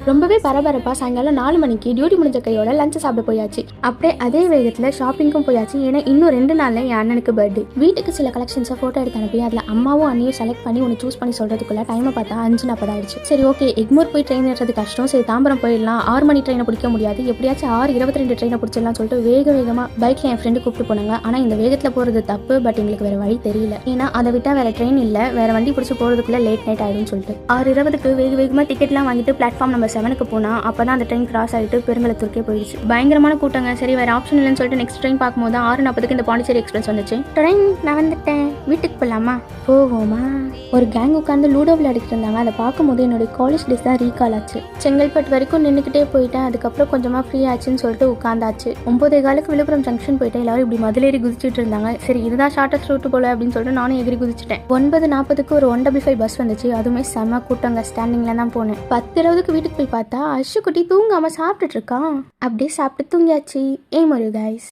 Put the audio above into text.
ரொம்பவே பரபரப்பாக சாயங்காலம் 4 மணிக்கு டியூட்டி முடிஞ்ச கையோட லஞ்ச் சாப்பிட போயாச்சு. அப்படியே அதே வேகத்தில் ஷாப்பிங்கும் போயாச்சு. ஏன்னா இன்னும் 2 நாளில் என் அண்ணனுக்கு பர்த்டே. வீட்டுக்கு சில கலெக்ஷன்ஸை ஃபோட்டோ எடுத்து அனுப்பி அதில் அம்மாவும் அண்ணியும் செலக்ட் பண்ணி ஒன்று சூஸ் பண்ணி சொல்கிறதுக்குள்ள டைமை பார்த்தா 5:40 ஆயிடுச்சு. சரி ஓகே, எக்மோர் போய் ட்ரெயின் ஏறது கஷ்டம், சரி தாம்பரம் போயிடலாம். 6 மணி ட்ரெயினை பிடிக்க முடியாது, எப்படியாச்சும் 6:22 ட்ரெயினை பிடிச்சிடலாம் சொல்லிட்டு வேகமாக பைக்கில் என் ஃப்ரெண்டு கூப்பிட்டு போனாங்க. ஆனால் இந்த வேகத்தில் போகிறது தப்பு, பட் எங்களுக்கு வேறு வழி தெரியல. ஏன்னா அதை விட்டால் வேறு ட்ரெயின் இல்லை, வேறு வண்டி பிடிச்சி போகிறதுக்குள்ளே லேட் நைட் ஆகிடும்னு சொல்லிட்டு 6:20க்கு வேகமாக டிக்கெட்லாம் வாங்கிட்டு பிளாட்ஃபார்ம் நம்பர் 7க்கு போனால் அப்போ தான் அந்த ட்ரெயின் கிராஸ் ஆகிட்டு பெருங்கலத்தூருக்கே போயிடுச்சு. பயங்கரமான கூட்டங்க. சரி வேறு ஆப்ஷன் இல்லைன்னு சொல்லிட்டு நெக்ஸ்ட் ட்ரெயின் பார்க்கும்போது 6:40க்கு இந்த பாண்டிச்சேரி எக்ஸ்பிரஸ் வந்துச்சு. ட்ரெயின் நான் வந்துட்டேன், வீட்டுக்கு போகலாமா? போவோமா? ஒரு கேங் உட்காந்து லூடோ விளையாடிட்டு இருந்தாங்க. அதை பார்க்கும்போது என்னுடைய காலேஜ் டேஸ் தான் ரீகால் ஆச்சு. செங்கல்பட்டு வரைக்கும் நின்றுக்கிட்டே போயிட்டேன். அதுக்கப்புறம் கொஞ்சமாக ஃப்ரீ ஆச்சுன்னு சொல்லிட்டு உட்காந்தாச்சு. 9:15க்கு விழுப்புரம் ஜங்ஷன் போயிட்டேன். எல்லாரும் இப்படி மதுளேறி குதிச்சுட்டு இருந்தாங்க. சரி இதுதான் ஷார்ட்டஸ்ட் ரூட் போல அப்படின்னு சொல்லிட்டு நானும் எகிரி குதிச்சிட்டேன். 9:40க்கு ஒரு 155 பஸ் வந்துச்சு. அதுவுமே செம கூட்டங்க. ஸ்டாண்டிங்ல தான் போனேன். 10:20க்கு வீட்டுக்கு போய் பார்த்தா அஷு குட்டி தூங்காம சாப்பிட்டுட்டு இருக்கான். அப்படியே சாப்பிட்டு தூங்கியாச்சு. ஏன் மரு கைஸ்.